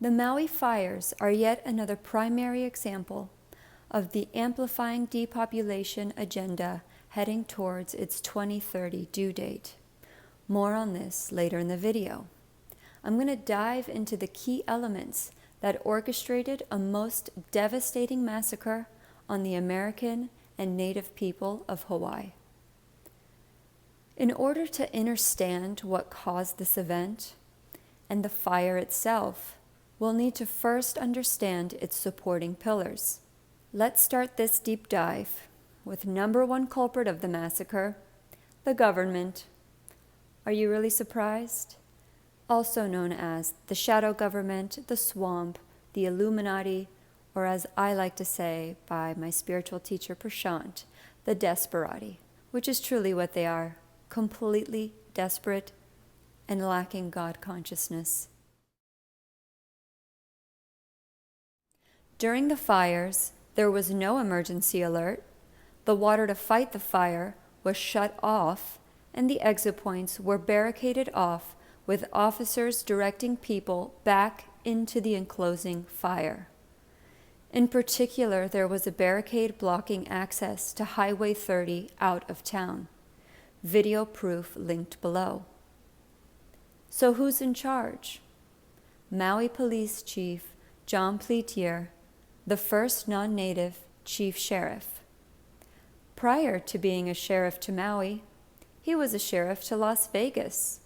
The Maui Fires are yet another primary example of the amplifying depopulation agenda heading towards its 2030 due date. More on this later in the video. I'm going to dive into the key elements that orchestrated a most devastating massacre on the American and Native people of Hawaii. In order to understand what caused this event and the fire itself, we'll need to first understand its supporting pillars. Let's start this deep dive with number one culprit of the massacre, the government. Are you really surprised? Also known as the shadow government, the swamp, the Illuminati, or as I like to say by my spiritual teacher Prashant, the desperati, which is truly what they are, completely desperate and lacking God consciousness. During the fires, there was no emergency alert. The water to fight the fire was shut off, and the exit points were barricaded off with officers directing people back into the enclosing fire. In particular, there was a barricade blocking access to Highway 30 out of town. Video proof linked below. So who's in charge? Maui Police Chief John Pelletier, the first non-native chief sheriff. Prior to being a sheriff to Maui, he was a sheriff to Las Vegas.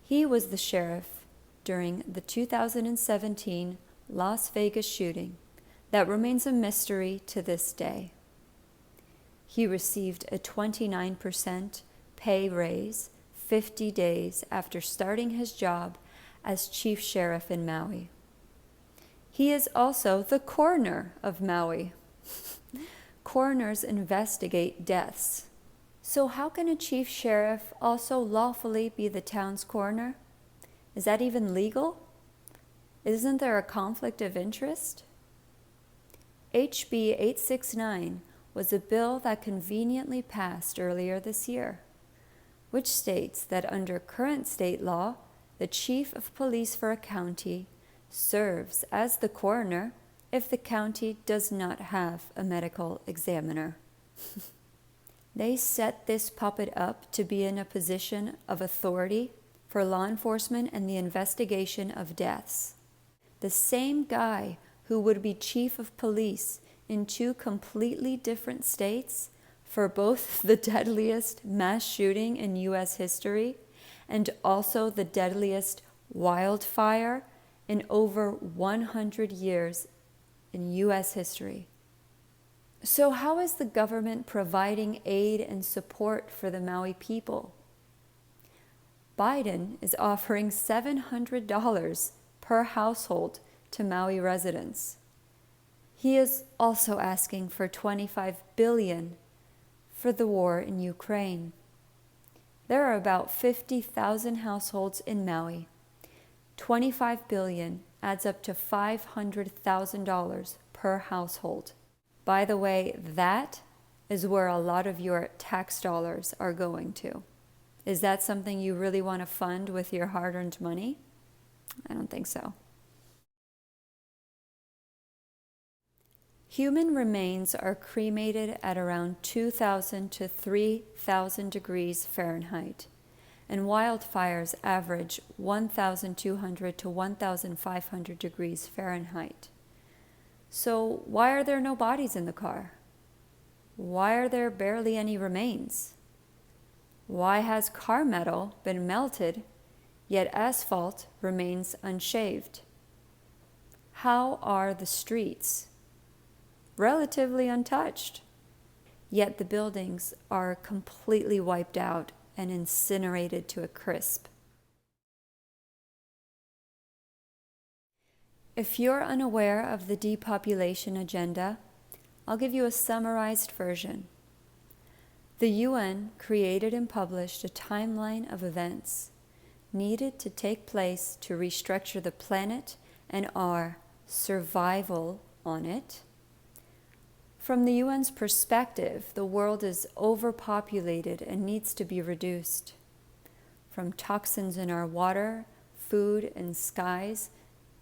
He was the sheriff during the 2017 Las Vegas shooting that remains a mystery to this day. He received a 29% pay raise 50 days after starting his job as chief sheriff in Maui. He is also the coroner of Maui. Coroners investigate deaths. So how can a chief sheriff also lawfully be the town's coroner? Is that even legal? Isn't there a conflict of interest? HB 869 was a bill that conveniently passed earlier this year, which states that under current state law, the chief of police for a county serves as the coroner if the county does not have a medical examiner. They set this puppet up to be in a position of authority for law enforcement and the investigation of deaths. The same guy who would be chief of police in two completely different states for both the deadliest mass shooting in U.S. history and also the deadliest wildfire in over 100 years in U.S. history. So how is the government providing aid and support for the Maui people? Biden is offering $700 per household to Maui residents. He is also asking for $25 billion for the war in Ukraine. There are about 50,000 households in Maui. $25 billion adds up to $500,000 per household. By the way, that is where a lot of your tax dollars are going to. Is that something you really want to fund with your hard-earned money? I don't think so. Human remains are cremated at around 2,000 to 3,000 degrees Fahrenheit, and wildfires average 1,200 to 1,500 degrees Fahrenheit. So why are there no bodies in the car? Why are there barely any remains? Why has car metal been melted, yet asphalt remains unshaved? How are the streets relatively untouched, yet the buildings are completely wiped out and incinerated to a crisp? If you're unaware of the depopulation agenda, I'll give you a summarized version. The UN created and published a timeline of events needed to take place to restructure the planet and our survival on it. From the UN's perspective, the world is overpopulated and needs to be reduced. From toxins in our water, food, and skies,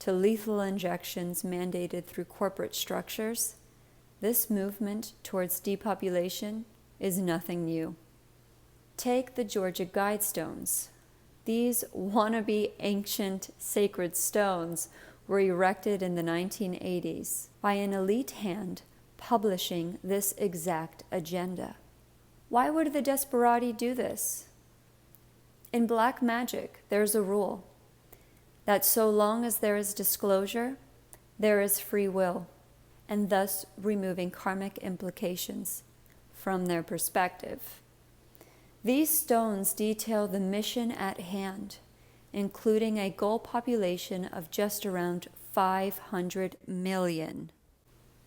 to lethal injections mandated through corporate structures, this movement towards depopulation is nothing new. Take the Georgia Guidestones. These wannabe ancient sacred stones were erected in the 1980s by an elite hand publishing this exact agenda. Why would the desperati do this? In black magic, there's a rule that so long as there is disclosure, there is free will, and thus removing karmic implications from their perspective. These stones detail the mission at hand, including a goal population of just around 500 million.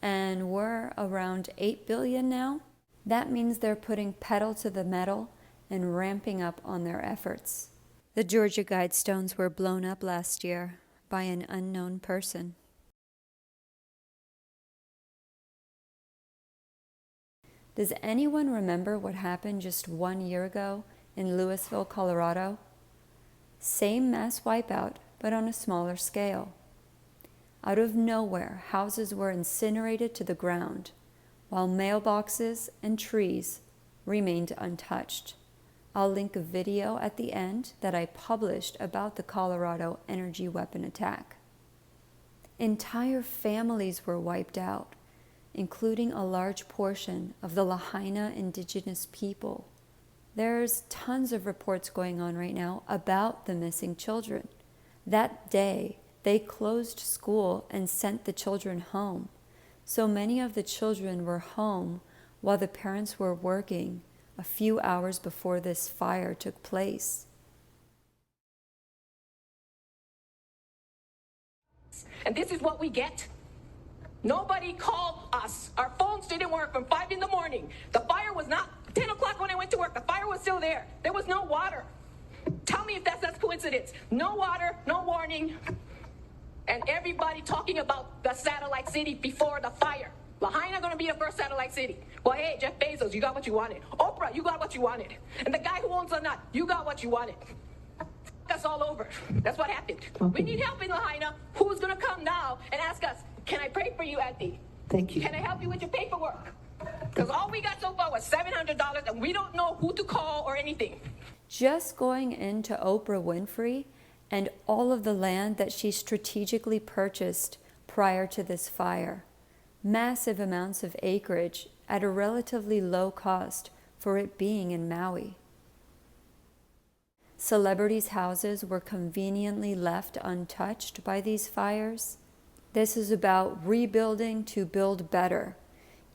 And we're around 8 billion now. That means they're putting pedal to the metal and ramping up on their efforts. The Georgia Guidestones were blown up last year by an unknown person. Does anyone remember what happened just 1 year ago in Louisville, Colorado? Same mass wipeout, but on a smaller scale. Out of nowhere, houses were incinerated to the ground, while mailboxes and trees remained untouched. I'll link a video at the end that I published about the Colorado energy weapon attack. Entire families were wiped out, including a large portion of the Lahaina indigenous people. There's tons of reports going on right now about the missing children. That day, they closed school and sent the children home. So many of the children were home while the parents were working a few hours before this fire took place. And this is what we get. Nobody called us. Our phones didn't work from 5 in the morning. The fire was not 10 o'clock when I went to work. The fire was still there. There was no water. Tell me if that's coincidence. No water, no warning. And everybody talking about the satellite city before the fire. Lahaina gonna be the first satellite city. Well, hey, Jeff Bezos, you got what you wanted. Oprah, you got what you wanted. And the guy who owns the nut, you got what you wanted. Us all over. That's what happened. We need help in Lahaina. Who's gonna come now and ask us, can I pray for you, Auntie? Thank you. Can I help you with your paperwork? Because all we got so far was $700 and we don't know who to call or anything. Just going into Oprah Winfrey and all of the land that she strategically purchased prior to this fire. Massive amounts of acreage at a relatively low cost for it being in Maui. Celebrities' houses were conveniently left untouched by these fires. This is about rebuilding to build better.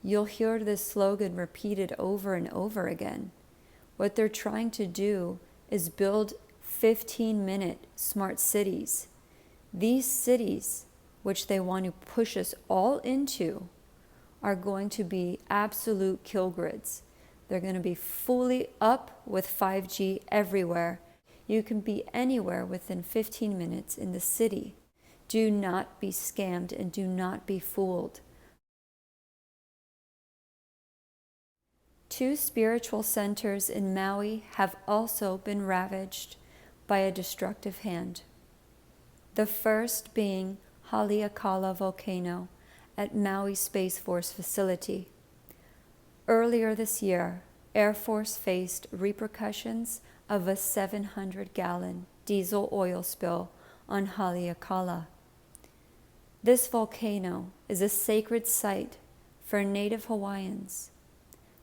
You'll hear this slogan repeated over and over again. What they're trying to do is build 15-minute smart cities. These cities, which they want to push us all into, are going to be absolute kill grids. They're going to be fully up with 5G everywhere. You can be anywhere within 15 minutes in the city. Do not be scammed and do not be fooled. 2 spiritual centers in Maui have also been ravaged by a destructive hand. The first being Haleakala volcano at Maui Space Force facility. Earlier this year, Air Force faced repercussions of a 700-gallon diesel oil spill on Haleakala. This volcano is a sacred site for Native Hawaiians,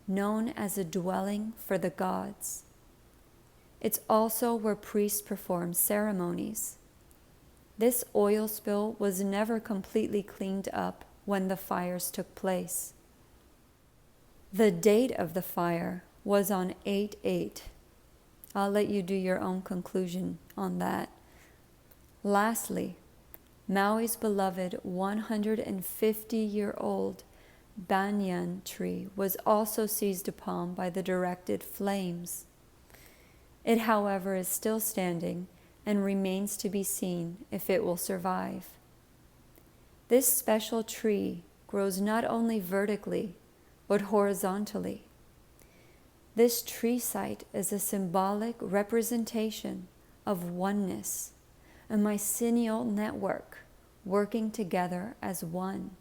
known as a dwelling for the gods. It's also where priests perform ceremonies. This oil spill was never completely cleaned up when the fires took place. The date of the fire was on 8/8. I'll let you do your own conclusion on that. Lastly, Maui's beloved 150-year-old banyan tree was also seized upon by the directed flames. It, however, is still standing and remains to be seen if it will survive. This special tree grows not only vertically, but horizontally. This tree site is a symbolic representation of oneness, a mycelial network working together as one,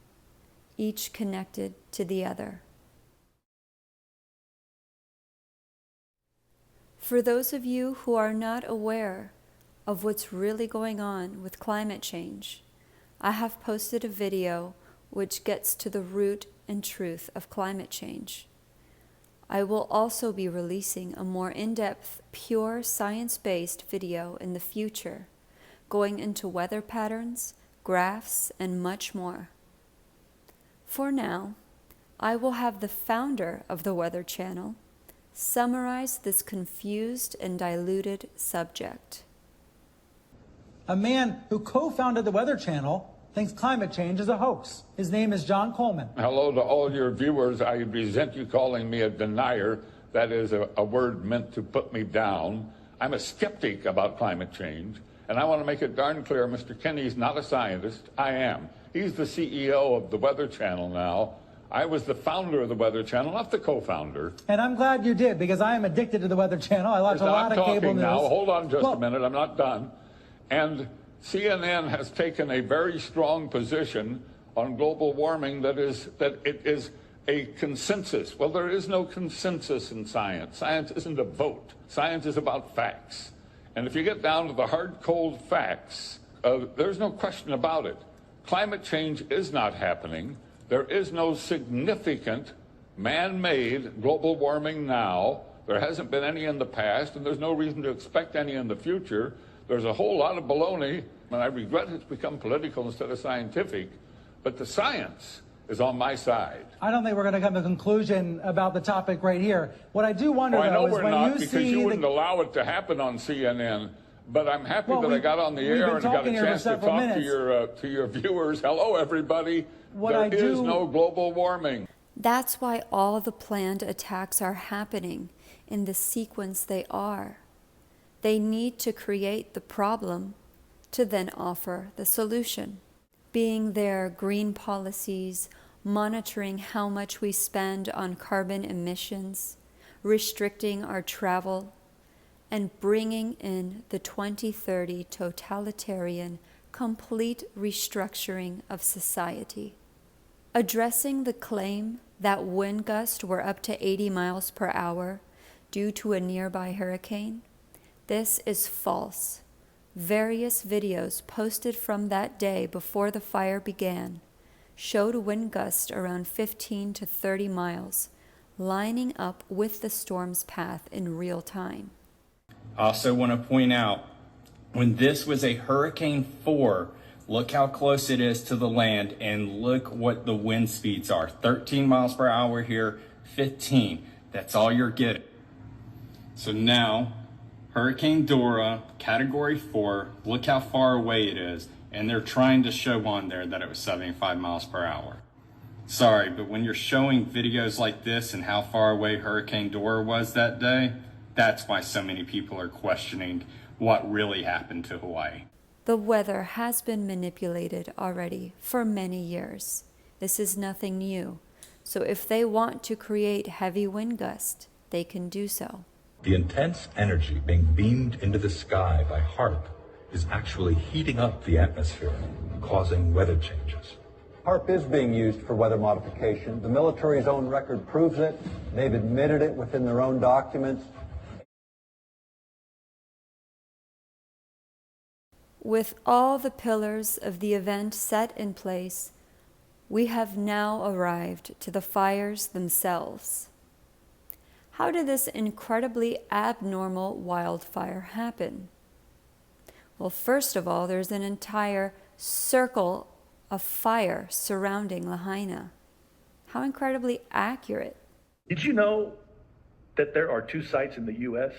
each connected to the other. For those of you who are not aware of what's really going on with climate change, I have posted a video which gets to the root and truth of climate change. I will also be releasing a more in-depth, pure science-based video in the future, going into weather patterns, graphs, and much more. For now, I will have the founder of the Weather Channel summarize this confused and diluted subject. A man who co-founded the Weather Channel thinks climate change is a hoax. His name is John Coleman. Hello to all your viewers. I resent you calling me a denier. That is a word meant to put me down. I'm a skeptic about climate change, and I want to make it darn clear, Mr. Kenny's not a scientist. I am. He's the CEO of the Weather Channel now. I was the founder of the Weather Channel, not the co-founder. And I'm glad you did, because I am addicted to the Weather Channel. I watch a lot of cable news. Now, hold on just a minute. I'm not done. And CNN has taken a very strong position on global warming that it is a consensus. Well, there is no consensus in science. Science isn't a vote. Science is about facts. And if you get down to the hard, cold facts, there's no question about it. Climate change is not happening. There is no significant man-made global warming now. There hasn't been any in the past, and there's no reason to expect any in the future. There's a whole lot of baloney, and I regret it's become political instead of scientific, but the science is on my side. I don't think we're going to come to a conclusion about the topic right here. What I do wonder, though, is when you see... because you wouldn't allow it to happen on CNN, but I'm happy that I got on the air and got a chance to talk to your viewers. Hello, everybody. There is no global warming. That's why all the planned attacks are happening in the sequence they are. They need to create the problem to then offer the solution. Being their green policies, monitoring how much we spend on carbon emissions, restricting our travel, and bringing in the 2030 totalitarian complete restructuring of society. Addressing the claim that wind gusts were up to 80 miles per hour due to a nearby hurricane, this is false. Various videos posted from that day before the fire began showed wind gusts around 15 to 30 miles, lining up with the storm's path in real time. I also want to point out, when this was a Hurricane 4, look how close it is to the land, and look what the wind speeds are. 13 miles per hour here, 15. That's all you're getting. So now, Hurricane Dora, Category 4, look how far away it is, and they're trying to show on there that it was 75 miles per hour. Sorry, but when you're showing videos like this and how far away Hurricane Dora was that day, that's why so many people are questioning what really happened to Hawaii. The weather has been manipulated already for many years. This is nothing new. So if they want to create heavy wind gusts, they can do so. The intense energy being beamed into the sky by HAARP is actually heating up the atmosphere, causing weather changes. HAARP is being used for weather modification. The military's own record proves it. They've admitted it within their own documents. With all the pillars of the event set in place, we have now arrived to the fires themselves. How did this incredibly abnormal wildfire happen? Well, first of all, there's an entire circle of fire surrounding Lahaina. How incredibly accurate. Did you know that there are 2 sites in the U.S.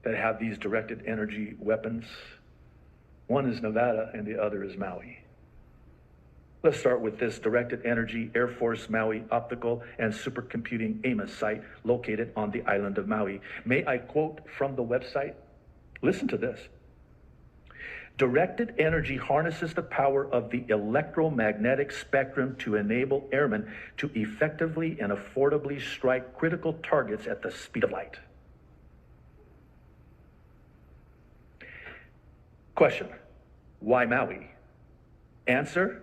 that have these directed energy weapons? One is Nevada and the other is Maui. Let's start with this directed energy Air Force Maui optical and supercomputing AMOS site located on the island of Maui. May I quote from the website? Listen to this. Directed energy harnesses the power of the electromagnetic spectrum to enable airmen to effectively and affordably strike critical targets at the speed of light. Question, why Maui? Answer,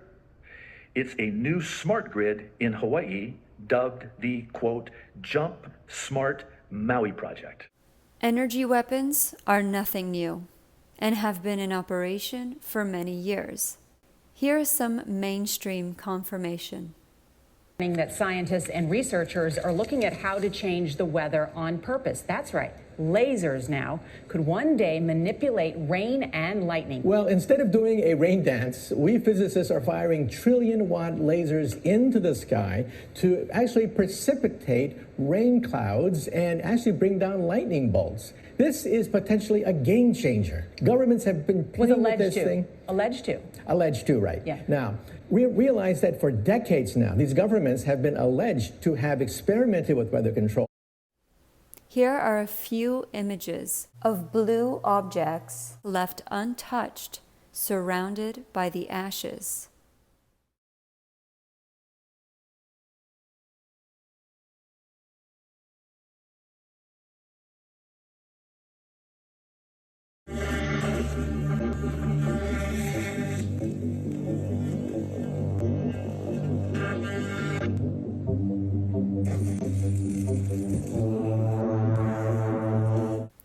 it's a new smart grid in Hawaii dubbed the, quote, Jump Smart Maui Project. Energy weapons are nothing new and have been in operation for many years. Here is some mainstream confirmation. That scientists and researchers are looking at how to change the weather on purpose. That's right. Lasers now could one day manipulate rain and lightning. Well, instead of doing a rain dance, we physicists are firing trillion-watt lasers into the sky to actually precipitate rain clouds and actually bring down lightning bolts. This is potentially a game changer. Governments have been playing with this thing. Alleged to. Alleged to, right. Yeah. Now, we realize that for decades now, these governments have been alleged to have experimented with weather control. Here are a few images of blue objects left untouched, surrounded by the ashes.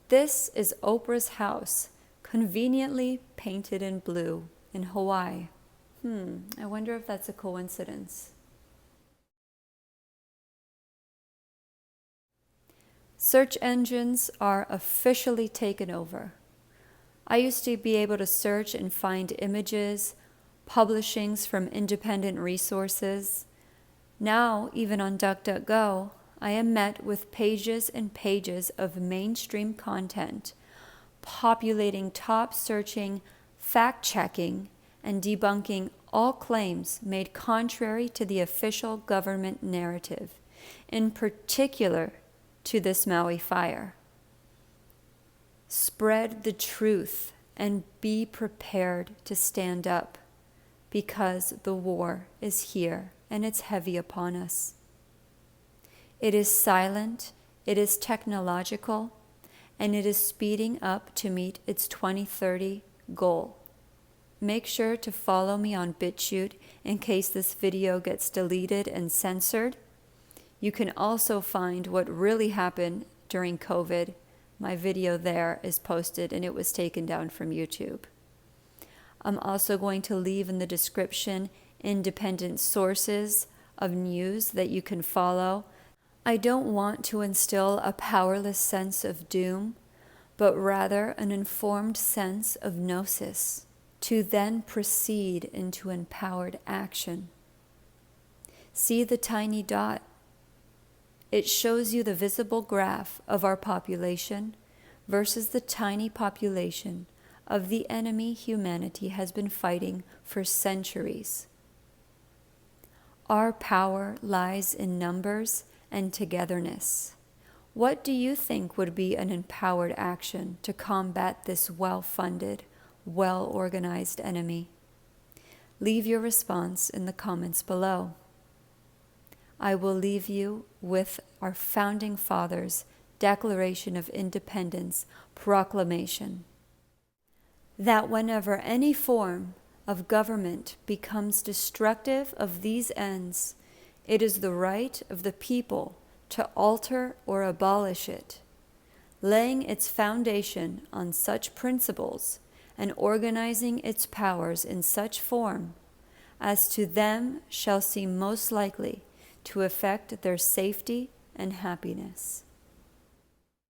This is Oprah's house, conveniently painted in blue in Hawaii. I wonder if that's a coincidence. Search engines are officially taken over. I used to be able to search and find images, publishings from independent resources. Now, even on DuckDuckGo, I am met with pages and pages of mainstream content, populating top searching, fact-checking, and debunking all claims made contrary to the official government narrative, in particular to this Maui fire. Spread the truth and be prepared to stand up, because the war is here and it's heavy upon us. It is silent, it is technological, and it is speeding up to meet its 2030 goal. Make sure to follow me on BitChute in case this video gets deleted and censored. You can also find what really happened during COVID. My video there is posted and it was taken down from YouTube. I'm also going to leave in the description independent sources of news that you can follow. I don't want to instill a powerless sense of doom, but rather an informed sense of gnosis, to then proceed into empowered action. See the tiny dot? It shows you the visible graph of our population versus the tiny population of the enemy humanity has been fighting for centuries. Our power lies in numbers and togetherness. What do you think would be an empowered action to combat this well-funded, well-organized enemy? Leave your response in the comments below. I will leave you with our Founding Fathers' Declaration of Independence proclamation, that whenever any form of government becomes destructive of these ends, it is the right of the people to alter or abolish it, laying its foundation on such principles and organizing its powers in such form as to them shall seem most likely to affect their safety and happiness.